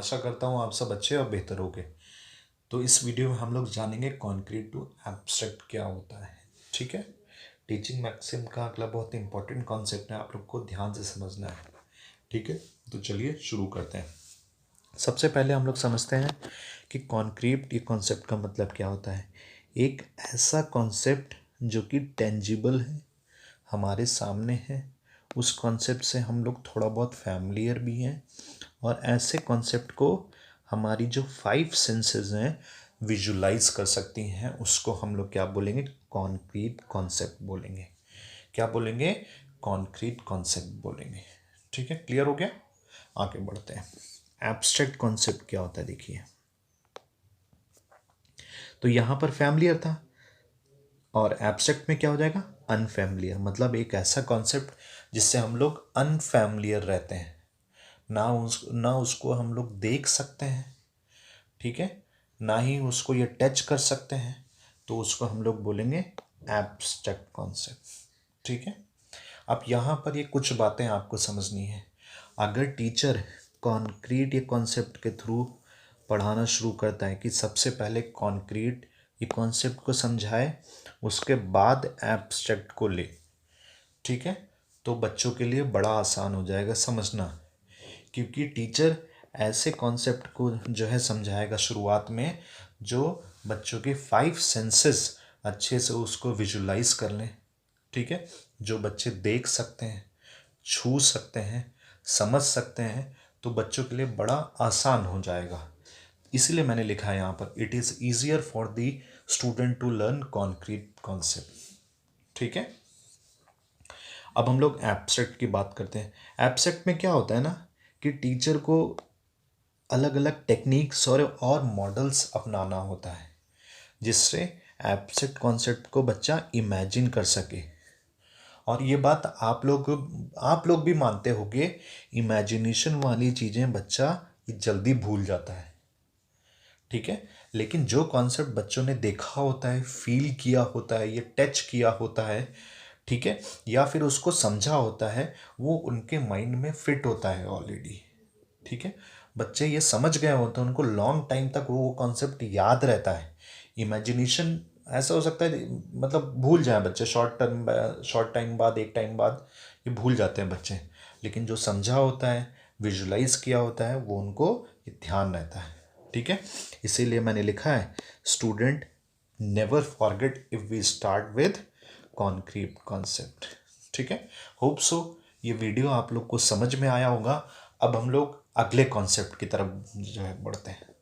आशा करता हूँ आप सब अच्छे और बेहतर होंगे। तो इस वीडियो में हम लोग जानेंगे कॉन्क्रीट टू एब्स्ट्रैक्ट क्या होता है। ठीक है, टीचिंग मैक्सिम का अगला बहुत इंपॉर्टेंट कॉन्सेप्ट है, आप लोग को ध्यान से समझना है। ठीक है, तो चलिए शुरू करते हैं। सबसे पहले हम लोग समझते हैं कि कॉन्क्रीट ये कॉन्सेप्ट का मतलब क्या होता है। एक ऐसा कॉन्सेप्ट जो कि टेंजिबल है, हमारे सामने है, उस कॉन्सेप्ट से हम लोग थोड़ा बहुत फैमिलियर भी हैं, और ऐसे कॉन्सेप्ट को हमारी जो 5 सेंसेस हैं विजुलाइज कर सकती हैं, उसको हम लोग क्या बोलेंगे, कॉन्क्रीट कॉन्सेप्ट बोलेंगे। क्या बोलेंगे, कॉन्क्रीट कॉन्सेप्ट बोलेंगे। ठीक है, क्लियर हो गया। आगे बढ़ते हैं। एब्स्ट्रैक्ट कॉन्सेप्ट क्या होता है देखिए। तो यहां पर फैमिलियर था, और एब्स्ट्रैक्ट में क्या हो जाएगा, अनफैमिलियर। मतलब एक ऐसा कॉन्सेप्ट जिससे हम लोग अनफैमिलियर रहते हैं, ना उसको हम लोग देख सकते हैं, ठीक है, ना ही उसको ये टच कर सकते हैं, तो उसको हम लोग बोलेंगे एब्स्ट्रैक्ट कॉन्सेप्ट। ठीक है, अब यहाँ पर ये कुछ बातें आपको समझनी है। अगर टीचर कॉन्क्रीट ये कॉन्सेप्ट के थ्रू पढ़ाना शुरू करता है कि सबसे पहले कॉन्क्रीट ये कॉन्सेप्ट को समझाए, उसके बाद एब्स्ट्रैक्ट को ले, ठीक है, तो बच्चों के लिए बड़ा आसान हो जाएगा समझना। क्योंकि टीचर ऐसे कॉन्सेप्ट को जो है समझाएगा शुरुआत में, जो बच्चों के 5 सेंसेस अच्छे से उसको विजुलाइज कर लें। ठीक है, जो बच्चे देख सकते हैं, छू सकते हैं, समझ सकते हैं, तो बच्चों के लिए बड़ा आसान हो जाएगा। इसलिए मैंने लिखा है यहाँ पर, it is easier for the student to learn concrete concept. ठीक है, अब हम लोग एब्स्ट्रैक्ट की बात करते हैं। एब्स्ट्रैक्ट में क्या होता है ना, कि टीचर को अलग अलग टेक्निक्स और मॉडल्स अपनाना होता है, जिससे एब्स्ट्रैक्ट कॉन्सेप्ट को बच्चा इमेजिन कर सके। और ये बात आप लोग भी मानते होंगे, इमेजिनेशन वाली चीज़ें बच्चा जल्दी भूल जाता है। ठीक है, लेकिन जो कॉन्सेप्ट बच्चों ने देखा होता है, फील किया होता है, ये टच किया होता है, ठीक है, या फिर उसको समझा होता है, वो उनके माइंड में फिट होता है ऑलरेडी। ठीक है, बच्चे ये समझ गए होते हैं, उनको लॉन्ग टाइम तक वो कॉन्सेप्ट याद रहता है। इमेजिनेशन ऐसा हो सकता है, मतलब भूल जाए बच्चे शॉर्ट टाइम बाद, एक टाइम बाद ये भूल जाते हैं बच्चे, लेकिन जो समझा होता है, विजुलाइज किया होता है, वो उनको ये ध्यान रहता है। ठीक है, इसीलिए मैंने लिखा है, student never forget if we start with concrete concept. ठीक है, होप सो ये वीडियो आप लोग को समझ में आया होगा। अब हम लोग अगले कॉन्सेप्ट की तरफ जो है बढ़ते हैं।